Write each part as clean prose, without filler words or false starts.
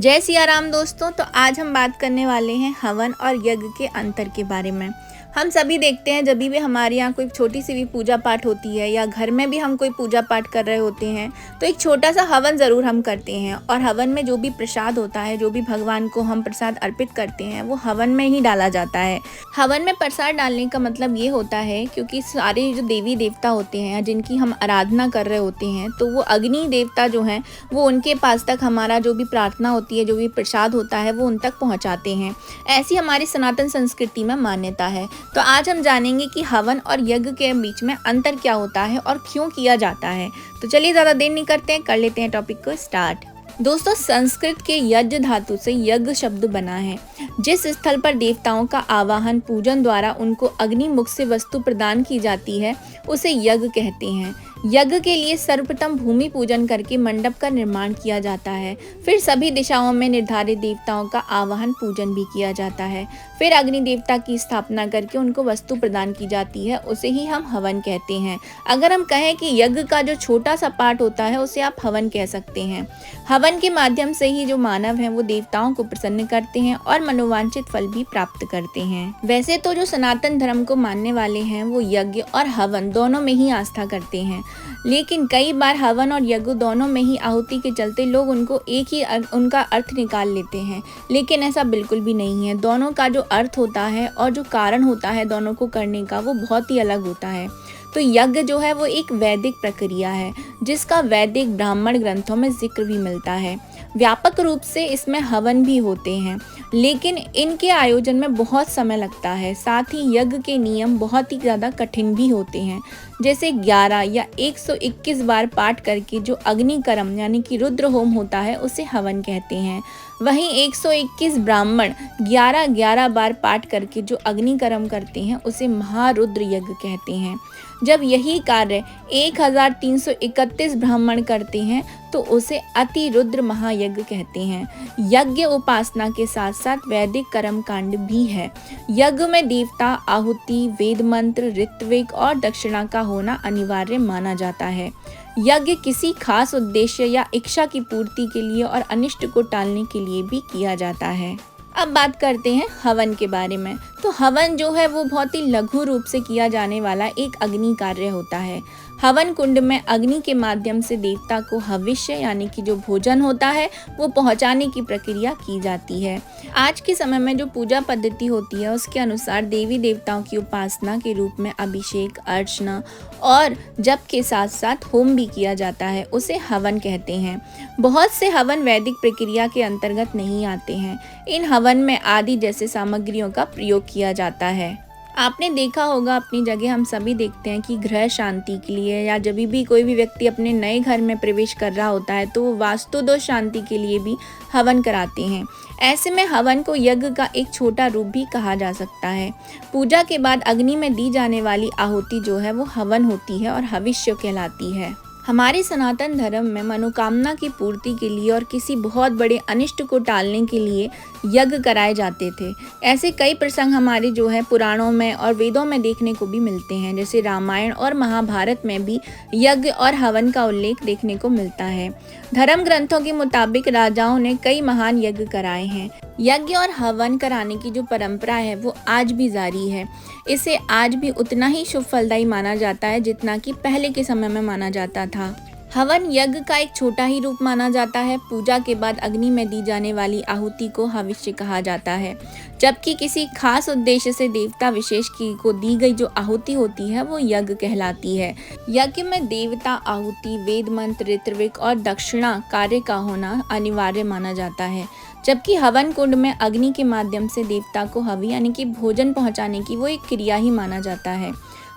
जय सिया राम दोस्तों। तो आज हम बात करने वाले हैं हवन और यज्ञ के अंतर के बारे में। हम सभी देखते हैं जब भी हमारे यहाँ कोई छोटी सी भी पूजा पाठ होती है या घर में भी हम कोई पूजा पाठ कर रहे होते हैं तो एक छोटा सा हवन ज़रूर हम करते हैं। और हवन में जो भी प्रसाद होता है, जो भी भगवान को हम प्रसाद अर्पित करते हैं, वो हवन में ही डाला जाता है। हवन में प्रसाद डालने का मतलब ये होता है क्योंकि सारे जो देवी देवता होते हैं जिनकी हम आराधना कर रहे होते हैं तो वो अग्नि देवता जो हैं वो उनके पास तक हमारा जो भी प्रार्थना होती है, जो भी प्रसाद होता है वो उन तक पहुँचाते हैं। ऐसी हमारी सनातन संस्कृति में मान्यता है। तो आज हम जानेंगे कि हवन और यज्ञ के बीच में अंतर क्या होता है और क्यों किया जाता है। तो चलिए ज़्यादा देर नहीं करते हैं, कर लेते हैं टॉपिक को स्टार्ट। दोस्तों, संस्कृत के यज्ञ धातु से यज्ञ शब्द बना है। जिस स्थल पर देवताओं का आवाहन पूजन द्वारा उनको अग्निमुख से वस्तु प्रदान की जाती है उसे यज्ञ कहते हैं। यज्ञ के लिए सर्वप्रथम भूमि पूजन करके मंडप का निर्माण किया जाता है। फिर सभी दिशाओं में निर्धारित देवताओं का आवाहन पूजन भी किया जाता है। फिर अग्नि देवता की स्थापना करके उनको वस्तु प्रदान की जाती है, उसे ही हम हवन कहते हैं। अगर हम कहें कि यज्ञ का जो छोटा सा पार्ट होता है उसे आप हवन कह सकते हैं। हवन के माध्यम से ही जो मानव हैं वो देवताओं को प्रसन्न करते हैं और मनोवांछित फल भी प्राप्त करते हैं। वैसे तो जो सनातन धर्म को मानने वाले हैं वो यज्ञ और हवन दोनों में ही आस्था करते हैं, लेकिन कई बार हवन और यज्ञ दोनों में ही आहुति के चलते लोग उनको एक ही उनका अर्थ निकाल लेते हैं, लेकिन ऐसा बिल्कुल भी नहीं है। दोनों का जो अर्थ होता है और जो कारण होता है दोनों को करने का वो बहुत ही अलग होता है। तो यज्ञ जो है वो एक वैदिक प्रक्रिया है जिसका वैदिक ब्राह्मण ग्रंथों में जिक्र भी मिलता है। व्यापक रूप से इसमें हवन भी होते हैं, लेकिन इनके आयोजन में बहुत समय लगता है। साथ ही यज्ञ के नियम बहुत ही ज़्यादा कठिन भी होते हैं, जैसे 11 या 121 बार पाठ करके जो अग्निकर्म यानी कि रुद्र होम होता है उसे हवन कहते हैं। वहीं 121 ब्राह्मण 11-11 बार पाठ करके जो अग्निकर्म करते हैं उसे महारुद्र यज्ञ कहते हैं। जब यही कार्य 1331 ब्राह्मण करते हैं तो उसे अतिरुद्र महायज्ञ कहते हैं। यज्ञ उपासना के साथ साथ वैदिक कर्म कांड भी है। यज्ञ में देवता, आहुति, वेद मंत्र, ऋत्विक और दक्षिणा का होना अनिवार्य माना जाता है। यज्ञ किसी खास उद्देश्य या इच्छा की पूर्ति के लिए और अनिष्ट को टालने के लिए भी किया जाता है। अब बात करते हैं हवन के बारे में। तो हवन जो है वो बहुत ही लघु रूप से किया जाने वाला एक अग्नि कार्य होता है। हवन कुंड में अग्नि के माध्यम से देवता को हविष्य यानी कि जो भोजन होता है वो पहुंचाने की प्रक्रिया की जाती है। आज के समय में जो पूजा पद्धति होती है उसके अनुसार देवी देवताओं की उपासना के रूप में अभिषेक, अर्चना और जप के साथ साथ होम भी किया जाता है, उसे हवन कहते हैं। बहुत से हवन वैदिक प्रक्रिया के अंतर्गत नहीं आते हैं। इन हवन में आदि जैसे सामग्रियों का प्रयोग किया जाता है। आपने देखा होगा, अपनी जगह हम सभी देखते हैं कि गृह शांति के लिए या जब भी कोई भी व्यक्ति अपने नए घर में प्रवेश कर रहा होता है तो वो वास्तु दोष शांति के लिए भी हवन कराते हैं। ऐसे में हवन को यज्ञ का एक छोटा रूप भी कहा जा सकता है। पूजा के बाद अग्नि में दी जाने वाली आहुति जो है वो हवन होती है और हविष्य कहलाती है। हमारे सनातन धर्म में मनोकामना की पूर्ति के लिए और किसी बहुत बड़े अनिष्ट को टालने के लिए यज्ञ कराए जाते थे। ऐसे कई प्रसंग हमारे जो है पुराणों में और वेदों में देखने को भी मिलते हैं, जैसे रामायण और महाभारत में भी यज्ञ और हवन का उल्लेख देखने को मिलता है। धर्म ग्रंथों के मुताबिक राजाओं ने कई महान यज्ञ कराए हैं। यज्ञ और हवन कराने की जो परंपरा है वो आज भी जारी है। इसे आज भी उतना ही शुभ फलदायी माना जाता है जितना कि पहले के समय में माना जाता था। हवन यज्ञ का एक छोटा ही रूप माना जाता है। पूजा के बाद अग्नि में दी जाने वाली आहुति को हविष्य कहा जाता है, जबकि किसी खास उद्देश्य से देवता विशेष को दी गई जो आहुति होती है वो यज्ञ कहलाती है। यज्ञ में देवता, आहुति, वेद मंत्र, ऋत्विक और दक्षिणा कार्य का होना अनिवार्य माना जाता है, जबकि हवन कुंड में अग्नि के माध्यम से देवता को हवि यानी कि भोजन पहुंचाने की वो एक क्रिया ही माना जाता है।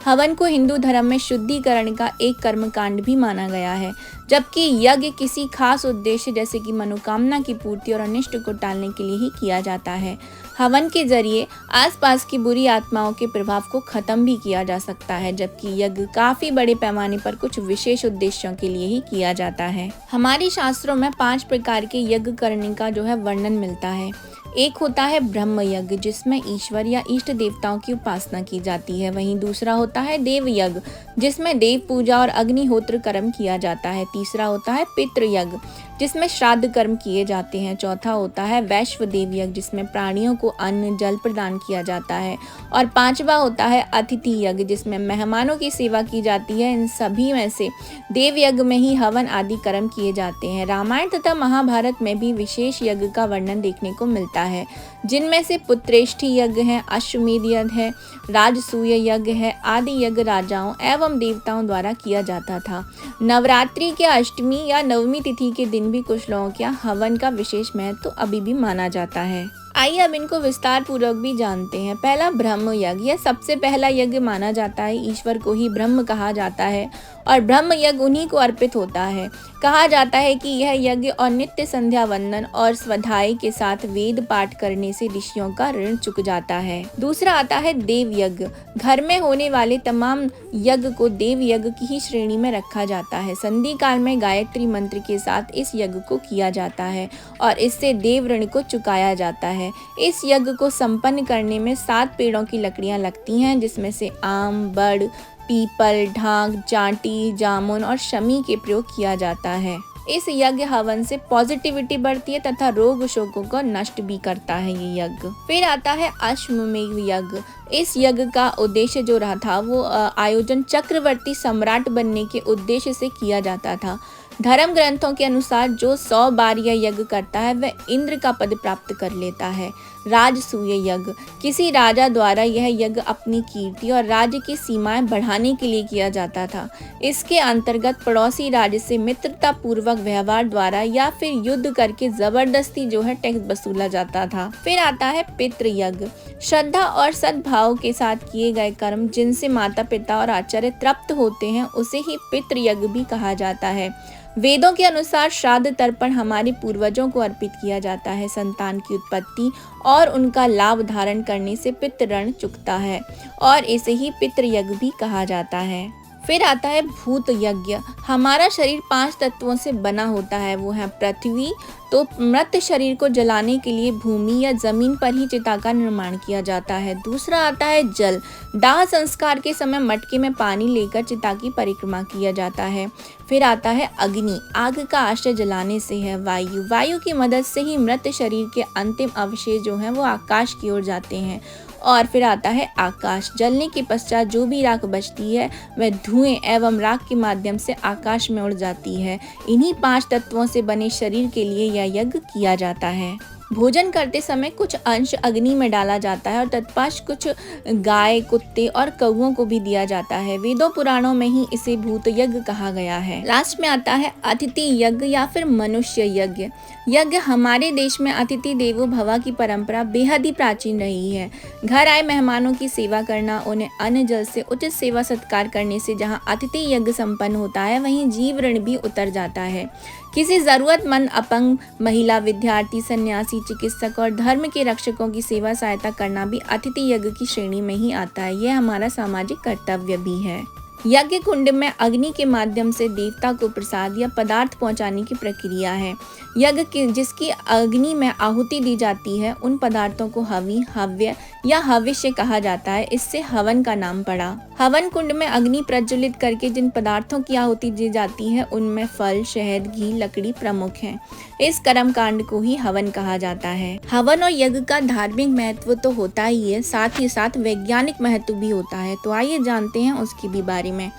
हवन को हिंदू धर्म में शुद्धिकरण का एक कर्मकांड भी माना गया है, जबकि यज्ञ किसी खास उद्देश्य जैसे कि मनोकामना की पूर्ति और अनिष्ट को टालने के लिए ही किया जाता है। हवन के जरिए आसपास की बुरी आत्माओं के प्रभाव को खत्म भी किया जा सकता है, जबकि यज्ञ काफी बड़े पैमाने पर कुछ विशेष उद्देश्यों के लिए ही किया जाता है। हमारे शास्त्रों में 5 प्रकार के यज्ञ करने का जो है वर्णन मिलता है। एक होता है ब्रह्म यज्ञ, जिसमें ईश्वर या इष्ट देवताओं की उपासना की जाती है। वहीं दूसरा होता है देव यज्ञ, जिसमें देव पूजा और अग्निहोत्र कर्म किया जाता है। तीसरा होता है पितृयज्ञ, जिसमें श्राद्ध कर्म किए जाते हैं। चौथा होता है वैश्वदेव यज्ञ, जिसमें प्राणियों को अन्न जल प्रदान किया जाता है। और पांचवा होता है अतिथि यज्ञ, जिसमें मेहमानों की सेवा की जाती है। इन सभी में से देव यज्ञ में ही हवन आदि कर्म किए जाते हैं। रामायण तथा महाभारत में भी विशेष यज्ञ का वर्णन देखने को मिलता है, जिनमें से पुत्रेष्ठी यज्ञ है, अश्वमेध यज्ञ है, राजसूय यज्ञ है आदि यज्ञ राजाओं एवं देवताओं द्वारा किया जाता था। नवरात्रि के अष्टमी या नवमी तिथि के दिन भी कुछ लोगों के यहाँ हवन का विशेष महत्व तो अभी भी माना जाता है। आइए अब इनको विस्तार पूर्वक भी जानते हैं। पहला ब्रह्म यज्ञ, यह सबसे पहला यज्ञ माना जाता है। ईश्वर को ही ब्रह्म कहा जाता है और ब्रह्म यज्ञ उन्हीं को अर्पित होता है। कहा जाता है कि यह यज्ञ और नित्य संध्या वंदन और स्वाध्याय के साथ वेद पाठ करने से ऋषियों का ऋण चुक जाता है। दूसरा आता है देव यज्ञ। घर में होने वाले तमाम यज्ञ को देव यज्ञ की ही श्रेणी में रखा जाता है। संधि काल में गायत्री मंत्र के साथ इस यज्ञ को किया जाता है और इससे देव ऋण को चुकाया जाता है। इस यज्ञ को संपन्न करने में 7 पेड़ों की लकड़ियां लगती हैं, जिसमें से आम, बड़, पीपल, ढाक, जांटी, जामुन और शमी के प्रयोग किया जाता है। इस यज्ञ हवन से पॉजिटिविटी बढ़ती है तथा रोग शोकों को नष्ट भी करता है ये यज्ञ। फिर आता है अश्वमेध यज्ञ। इस यज्ञ का उद्देश्य जो रहा था वो आयोजन चक्रवर्ती सम्राट बनने के उद्देश्य से किया जाता था। धर्म ग्रंथों के अनुसार जो 100 बार यह यज्ञ करता है वह इंद्र का पद प्राप्त कर लेता है। राजसूय यज्ञ, किसी राजा द्वारा यह यज्ञ अपनी कीर्ति और राज्य की सीमाएं बढ़ाने के लिए किया जाता था। इसके अंतर्गत पड़ोसी राज्य से मित्रता पूर्वक व्यवहार द्वारा या फिर युद्ध करके जबरदस्ती जो है टैक्स वसूला जाता था। फिर आता है पितृयज्ञ। श्रद्धा और सद्भाव के साथ किए गए कर्म जिनसे माता पिता और आचार्य तृप्त होते हैं उसे ही पितृयज्ञ भी कहा जाता है। वेदों के अनुसार श्राद्ध तर्पण हमारे पूर्वजों को अर्पित किया जाता है। संतान की उत्पत्ति और उनका लाभ धारण करने से पितृ ऋण चुकता है और इसे ही पितृयज्ञ भी कहा जाता है। फिर आता है भूत यज्ञ। हमारा शरीर 5 तत्वों से बना होता है, वो है पृथ्वी। तो मृत शरीर को जलाने के लिए भूमि या जमीन पर ही चिता का निर्माण किया जाता है। दूसरा आता है जल। दाह संस्कार के समय मटके में पानी लेकर चिता की परिक्रमा किया जाता है। फिर आता है अग्नि। आग का आश्रय जलाने से है। वायु। वायु की मदद से ही मृत शरीर के अंतिम अवशेष जो हैं वो आकाश की ओर जाते हैं। और फिर आता है आकाश। जलने के पश्चात जो भी राख बचती है वह धुएं एवं राख के माध्यम से आकाश में उड़ जाती है। इन्हीं 5 तत्वों से बने शरीर के लिए यह यज्ञ किया जाता है। भोजन करते समय कुछ अंश अग्नि में डाला जाता है और तत्पश्चात कुछ गाय, कुत्ते और कौओं को भी दिया जाता है। वेदों पुराणों में ही इसे भूत यज्ञ कहा गया है। लास्ट में आता है अतिथि यज्ञ या फिर मनुष्य यज्ञ। यज्ञ हमारे देश में अतिथि देवो भव की परंपरा बेहद ही प्राचीन रही है। घर आए मेहमानों की सेवा करना, उन्हें अन्न जल से उचित सेवा सत्कार करने से जहाँ अतिथि यज्ञ संपन्न होता है वहीं जीव ऋण भी उतर जाता है। किसी जरूरतमंद, अपंग, महिला, विद्यार्थी, सन्यासी, चिकित्सक और धर्म के रक्षकों की सेवा सहायता करना भी अतिथि यज्ञ की श्रेणी में ही आता है। यह हमारा सामाजिक कर्तव्य भी है। यज्ञ कुंड में अग्नि के माध्यम से देवता को प्रसाद या पदार्थ पहुंचाने की प्रक्रिया है। यज्ञ की जिसकी अग्नि में आहुति दी जाती है उन पदार्थों को हवि, हव्य या हविष्य कहा जाता है। इससे हवन का नाम पड़ा। हवन कुंड में अग्नि प्रज्वलित करके जिन पदार्थों की आहुति दी जाती है उनमें फल, शहद, घी, लकड़ी प्रमुख हैं। इस कर्म कांड को ही हवन कहा जाता है। हवन और यज्ञ का धार्मिक महत्व तो होता ही है, साथ ही साथ वैज्ञानिक महत्व भी होता है। तो आइए जानते हैं उसकी भी बारे में।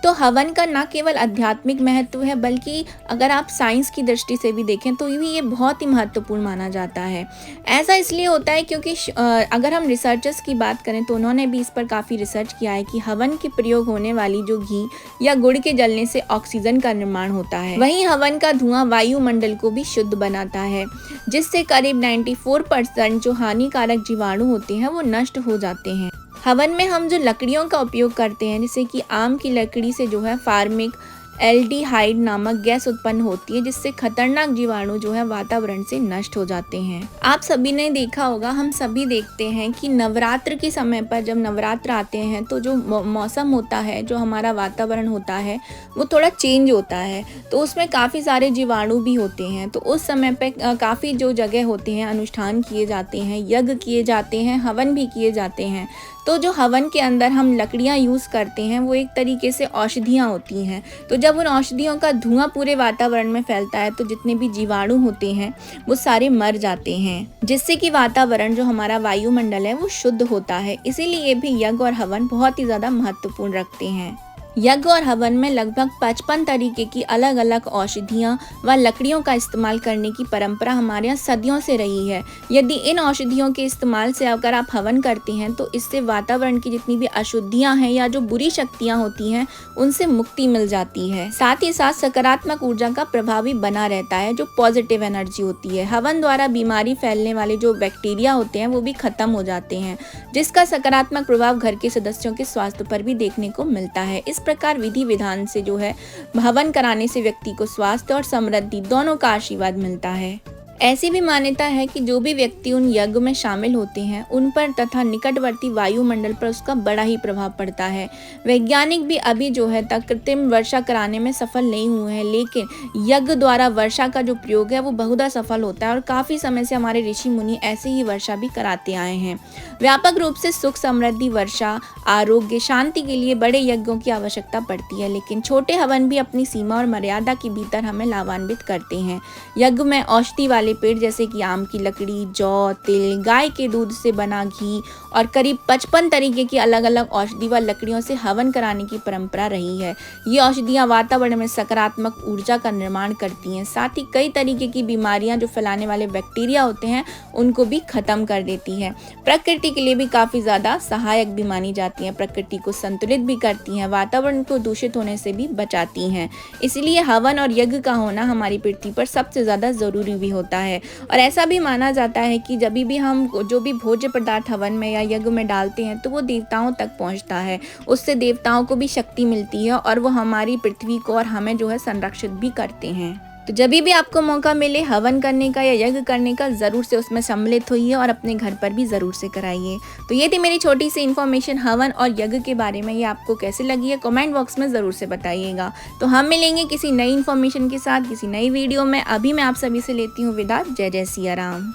तो हवन का न केवल आध्यात्मिक महत्व है बल्कि अगर आप साइंस की दृष्टि से भी देखें तो भी ये बहुत ही महत्वपूर्ण माना जाता है। ऐसा इसलिए होता है क्योंकि अगर हम रिसर्चर्स की बात करें तो उन्होंने भी इस पर काफ़ी रिसर्च किया है कि हवन के प्रयोग होने वाली जो घी या गुड़ के जलने से ऑक्सीजन का निर्माण होता है। वहीं हवन का धुआं वायुमंडल को भी शुद्ध बनाता है, जिससे करीब 94% जो हानिकारक जीवाणु होते हैं वो नष्ट हो जाते हैं। हवन में हम जो लकड़ियों का उपयोग करते हैं जैसे कि आम की लकड़ी से जो है फार्मिक एल्डिहाइड नामक गैस उत्पन्न होती है, जिससे खतरनाक जीवाणु जो है वातावरण से नष्ट हो जाते हैं। आप सभी ने देखा होगा, हम सभी देखते हैं कि नवरात्र के समय पर जब नवरात्र आते हैं तो जो मौसम होता है, जो हमारा वातावरण होता है वो थोड़ा चेंज होता है, तो उसमें काफ़ी सारे जीवाणु भी होते हैं। तो उस समय पे काफ़ी जो जगह होते हैं अनुष्ठान किए जाते हैं, यज्ञ किए जाते हैं, हवन भी किए जाते हैं। तो जो हवन के अंदर हम लकड़ियाँ यूज़ करते हैं वो एक तरीके से औषधियाँ होती हैं। तो जब उन औषधियों का धुआं पूरे वातावरण में फैलता है तो जितने भी जीवाणु होते हैं वो सारे मर जाते हैं, जिससे कि वातावरण जो हमारा वायुमंडल है वो शुद्ध होता है। इसीलिए भी यज्ञ और हवन बहुत ही ज़्यादा महत्वपूर्ण रखते हैं। यज्ञ और हवन में लगभग 55 तरीके की अलग अलग औषधियाँ व लकड़ियों का इस्तेमाल करने की परंपरा हमारे यहाँ सदियों से रही है। यदि इन औषधियों के इस्तेमाल से अगर आप हवन करते हैं तो इससे वातावरण की जितनी भी अशुद्धियाँ हैं या जो बुरी शक्तियाँ होती हैं उनसे मुक्ति मिल जाती है। साथ ही साथ सकारात्मक ऊर्जा का प्रभाव भी बना रहता है, जो पॉजिटिव एनर्जी होती है। हवन द्वारा बीमारी फैलने वाले जो बैक्टीरिया होते हैं वो भी खत्म हो जाते हैं, जिसका सकारात्मक प्रभाव घर के सदस्यों के स्वास्थ्य पर भी देखने को मिलता है। इस प्रकार विधि विधान से जो है हवन कराने से व्यक्ति को स्वास्थ्य और समृद्धि दोनों का आशीर्वाद मिलता है। ऐसी भी मान्यता है कि जो भी व्यक्ति उन यज्ञ में शामिल होते हैं उन पर तथा निकटवर्ती वायुमंडल पर उसका बड़ा ही प्रभाव पड़ता है। वैज्ञानिक भी अभी जो है तक कृत्रिम वर्षा कराने में सफल नहीं हुए हैं, लेकिन यज्ञ द्वारा वर्षा का जो प्रयोग है वो बहुधा सफल होता है और काफ़ी समय से हमारे ऋषि मुनि ऐसे ही वर्षा भी कराते आए हैं। व्यापक रूप से सुख समृद्धि, वर्षा, आरोग्य, शांति के लिए बड़े यज्ञों की आवश्यकता पड़ती है, लेकिन छोटे हवन भी अपनी सीमा और मर्यादा के भीतर हमें लाभान्वित करते हैं। यज्ञ में औषधि वाले पेड़ जैसे कि आम की लकड़ी, जौ, तिल, गाय के दूध से बना घी और करीब 55 तरीके की अलग अलग औषधि व लकड़ियों से हवन कराने की परंपरा रही है। ये औषधियाँ वातावरण में सकारात्मक ऊर्जा का निर्माण करती हैं, साथ ही कई तरीके की बीमारियां जो फैलाने वाले बैक्टीरिया होते हैं उनको भी खत्म कर देती है। प्रकृति के लिए भी काफ़ी ज़्यादा सहायक भी मानी जाती हैं, प्रकृति को संतुलित भी करती हैं, वातावरण को दूषित होने से भी बचाती हैं। इसलिए हवन और यज्ञ का होना हमारी पृथ्वी पर सबसे ज़्यादा ज़रूरी भी होता है। और ऐसा भी माना जाता है कि जब भी हम जो भी भोज्य पदार्थ हवन में या यज्ञ में डालते हैं तो वो देवताओं तक पहुंचता है, उससे देवताओं को भी शक्ति मिलती है और वो हमारी पृथ्वी को और हमें जो है संरक्षित भी करते हैं। तो जब भी आपको मौका मिले हवन करने का या यज्ञ करने का, ज़रूर से उसमें सम्मिलित होइए और अपने घर पर भी ज़रूर से कराइए। तो ये थी मेरी छोटी सी इन्फॉर्मेशन हवन और यज्ञ के बारे में। ये आपको कैसे लगी है कमेंट बॉक्स में ज़रूर से बताइएगा। तो हम मिलेंगे किसी नई इन्फॉर्मेशन के साथ किसी नई वीडियो में। अभी मैं आप सभी से लेती हूँ विदा। जय जय सिया राम।